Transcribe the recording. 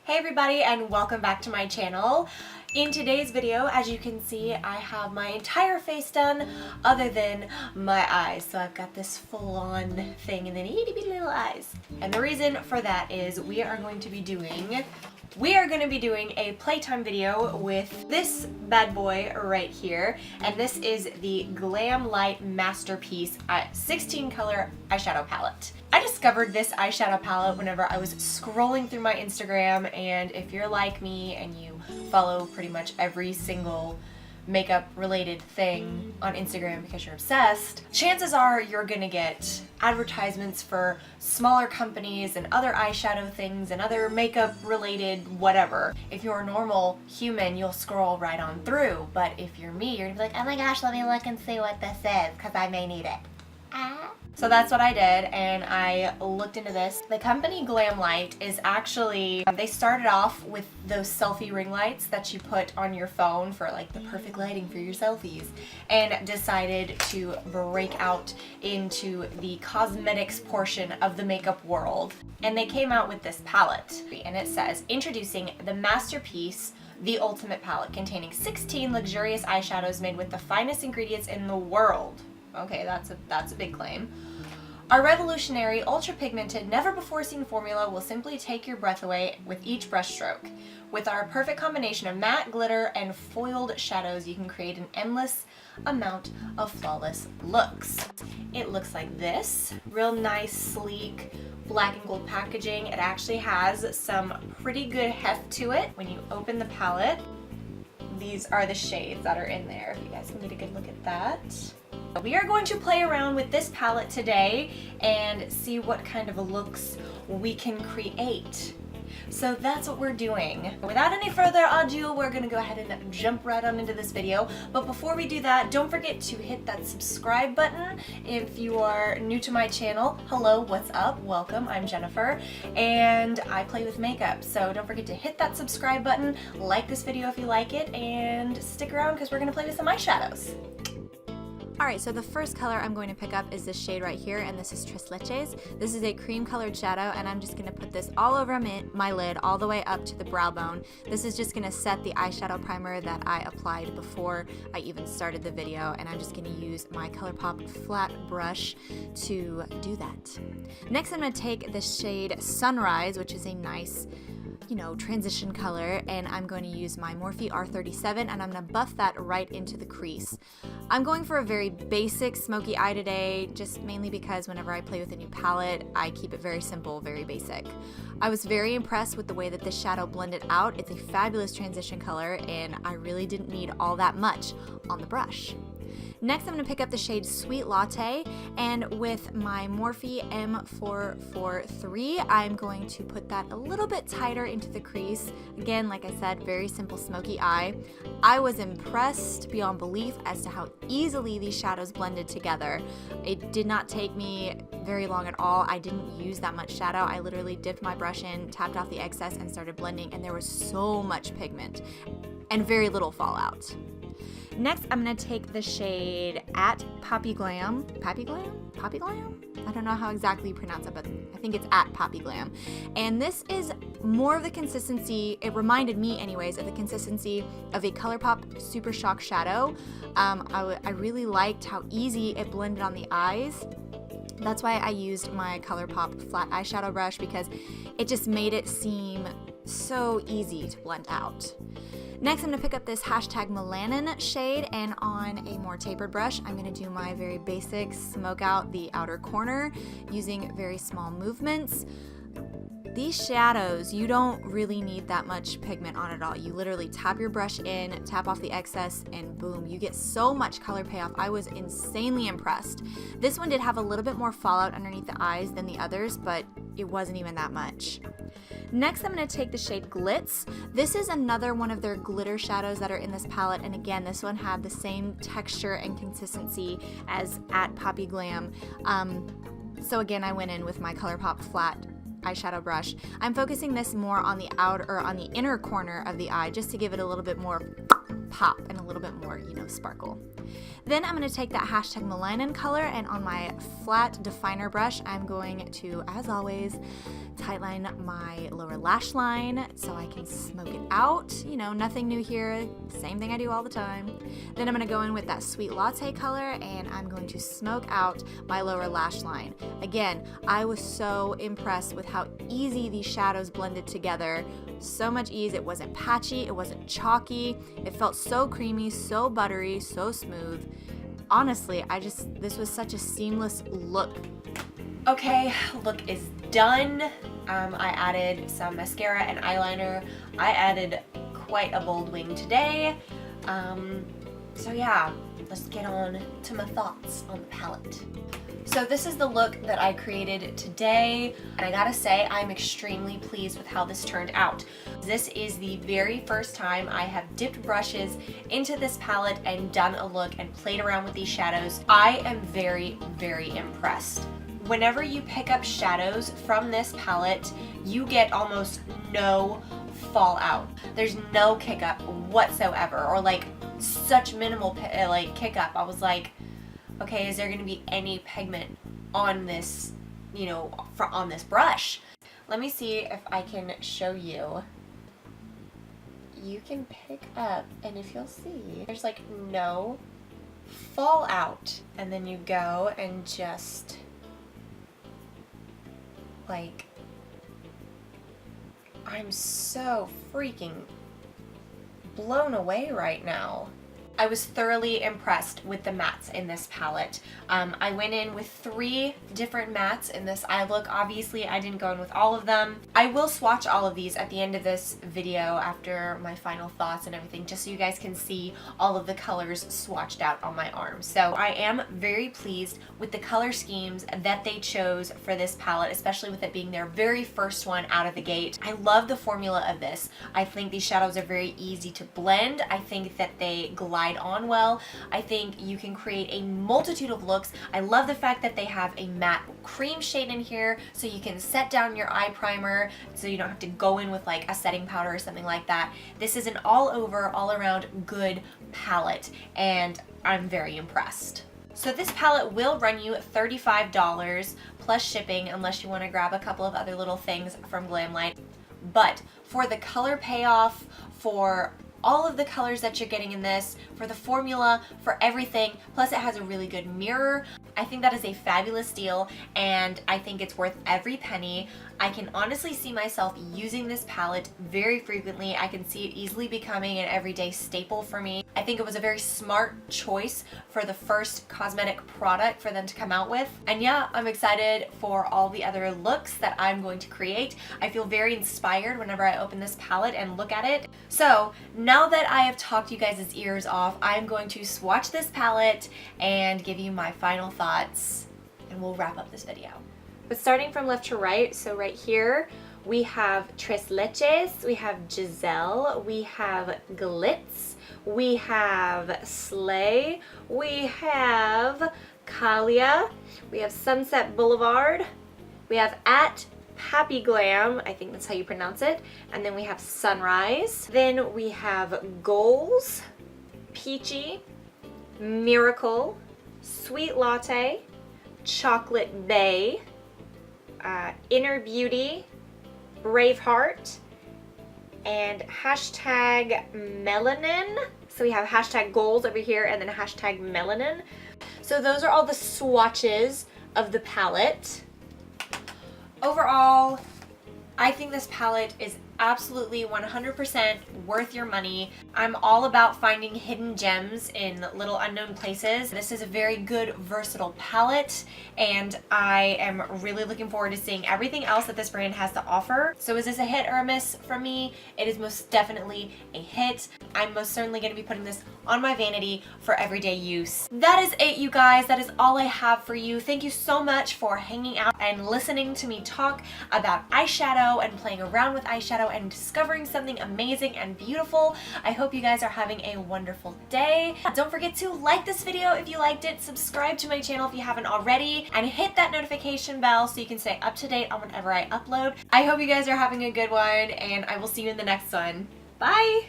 Hey everybody, and welcome back to my channel. In today's video, as you can see, I have my entire face done other than my eyes. So I've got this full-on thing and then itty bitty little eyes. And the reason for that is we are going to be doing a playtime video with this bad boy right here, and this is the Glam Light Masterpiece 16 color eyeshadow palette. I discovered this eyeshadow palette whenever I was scrolling through my Instagram, and if you're like me and you follow pretty much every single makeup related thing on Instagram because you're obsessed, chances are you're gonna get advertisements for smaller companies and other eyeshadow things and other makeup related whatever. If you're a normal human, you'll scroll right on through, but if you're me, you're gonna be like, oh my gosh, let me look and see what this is because I may need it. So that's what I did, and I looked into this. The company Glam Light is actually, they started off with those selfie ring lights that you put on your phone for like the perfect lighting for your selfies, and decided to break out into the cosmetics portion of the makeup world. And they came out with this palette, and it says, introducing the Masterpiece, the Ultimate Palette, containing 16 luxurious eyeshadows made with the finest ingredients in the world. Okay, that's a big claim. Our revolutionary, ultra-pigmented, never-before-seen formula will simply take your breath away with each brushstroke. With our perfect combination of matte, glitter, and foiled shadows, you can create an endless amount of flawless looks. It looks like this. Real nice, sleek, black and gold packaging. It actually has some pretty good heft to it. When you open the palette, these are the shades that are in there, if you guys can get a good look at that. We are going to play around with this palette today and see what kind of looks we can create. So that's what we're doing. Without any further ado, we're gonna go ahead and jump right on into this video. But before we do that, don't forget to hit that subscribe button if you are new to my channel. Hello, what's up? Welcome, I'm Jennifer, and I play with makeup. So don't forget to hit that subscribe button, like this video if you like it, and stick around because we're gonna play with some eyeshadows. Alright, so the first color I'm going to pick up is this shade right here, and this is Tres Leches. This is a cream colored shadow, and I'm just going to put this all over my lid, all the way up to the brow bone. This is just going to set the eyeshadow primer that I applied before I even started the video, and I'm just going to use my ColourPop flat brush to do that. Next, I'm going to take the shade Sunrise, which is a nice, transition color, and I'm going to use my Morphe R37, and I'm going to buff that right into the crease. I'm going for a very basic smoky eye today, just mainly because whenever I play with a new palette, I keep it very simple, very basic. I was very impressed with the way that this shadow blended out. It's a fabulous transition color, and I really didn't need all that much on the brush. Next, I'm going to pick up the shade Sweet Latte, and with my Morphe M443, I'm going to put that a little bit tighter into the crease. Again, like I said, very simple smoky eye. I was impressed beyond belief as to how easily these shadows blended together. It did not take me very long at all. I didn't use that much shadow. I literally dipped my brush in, tapped off the excess, and started blending, and there was so much pigment and very little fallout. Next, I'm going to take the shade at Poppy Glam. Poppy Glam? Poppy Glam? I don't know how exactly you pronounce it, but I think it's at Poppy Glam. And this is more of the consistency, it reminded me anyways, of the consistency of a ColourPop Super Shock Shadow. I really liked how easy it blended on the eyes. That's why I used my ColourPop flat eyeshadow brush, because it just made it seem so easy to blend out. Next, I'm going to pick up this hashtag Melanin shade, and on a more tapered brush, I'm going to do my very basic smoke out the outer corner using very small movements. These shadows, you don't really need that much pigment on at all. You literally tap your brush in, tap off the excess, and boom, you get so much color payoff. I was insanely impressed. This one did have a little bit more fallout underneath the eyes than the others, but it wasn't even that much. Next, I'm going to take the shade Glitz. This is another one of their glitter shadows that are in this palette, and again, this one had the same texture and consistency as at Poppy Glam. So again, I went in with my ColourPop flat eyeshadow brush. I'm focusing this more on the outer or on the inner corner of the eye, just to give it a little bit more pop and a little bit more, you know, sparkle. Then I'm going to take that hashtag melanin color, and on my flat definer brush, I'm going to, as always, tightline my lower lash line so I can smoke it out. You know, nothing new here, same thing I do all the time. Then I'm going to go in with that Sweet Latte color, and I'm going to smoke out my lower lash line. Again, I was so impressed with how easy these shadows blended together. So much ease. It wasn't patchy, it wasn't chalky, it felt so creamy, so buttery, so smooth. Honestly, this was such a seamless look. Okay, look is done. I added some mascara and eyeliner. I added quite a bold wing today. So yeah, let's get on to my thoughts on the palette. So this is the look that I created today, and I gotta say I'm extremely pleased with how this turned out. This is the very first time I have dipped brushes into this palette and done a look and played around with these shadows. I am very, very impressed. Whenever you pick up shadows from this palette, you get almost no fallout. There's no kick up whatsoever, or like such minimal kick up. I was like, okay, is there going to be any pigment on this, you know, on this brush? Let me see if I can show you. You can pick up, and if you'll see, there's like no fallout. And then you go and just like, I'm so freaking blown away right now. I was thoroughly impressed with the mattes in this palette. I went in with 3 different mattes in this eye look. Obviously, I didn't go in with all of them. I will swatch all of these at the end of this video after my final thoughts and everything, just so you guys can see all of the colors swatched out on my arm. So I am very pleased with the color schemes that they chose for this palette, especially with it being their very first one out of the gate. I love the formula of this. I think these shadows are very easy to blend. I think that they glide on well. I think you can create a multitude of looks. I love the fact that they have a matte cream shade in here, so you can set down your eye primer so you don't have to go in with like a setting powder or something like that. This is an all over, all around good palette, and I'm very impressed. So this palette will run you $35 plus shipping, unless you want to grab a couple of other little things from Glamlight. But for the color payoff, for all of the colors that you're getting in this, for the formula, for everything, plus it has a really good mirror, I think that is a fabulous deal, and I think it's worth every penny. I can honestly see myself using this palette very frequently. I can see it easily becoming an everyday staple for me. I think it was a very smart choice for the first cosmetic product for them to come out with. And yeah, I'm excited for all the other looks that I'm going to create. I feel very inspired whenever I open this palette and look at it. So now that I have talked you guys' ears off, I'm going to swatch this palette and give you my final thoughts, and we'll wrap up this video. But starting from left to right, so right here, we have Tres Leches, we have Giselle, we have Glitz, we have Slay, we have Kalia, we have Sunset Boulevard, we have at Happy Glam, I think that's how you pronounce it, and then we have Sunrise, then we have Goals, Peachy, Miracle, Sweet Latte, Chocolate Bay, Inner Beauty, Braveheart, and hashtag Melanin. So we have hashtag Goals over here and then hashtag Melanin. So those are all the swatches of the palette. Overall, I think this palette is absolutely 100% worth your money. I'm all about finding hidden gems in little unknown places. This is a very good, versatile palette, and I am really looking forward to seeing everything else that this brand has to offer. So is this a hit or a miss for me? It is most definitely a hit. I'm most certainly going to be putting this on my vanity for everyday use. That is it, you guys. That is all I have for you. Thank you so much for hanging out and listening to me talk about eyeshadow and playing around with eyeshadow and discovering something amazing and beautiful. I hope you guys are having a wonderful day. Don't forget to like this video if you liked it, subscribe to my channel if you haven't already, and hit that notification bell so you can stay up to date on whenever I upload. I hope you guys are having a good one, and I will see you in the next one. Bye!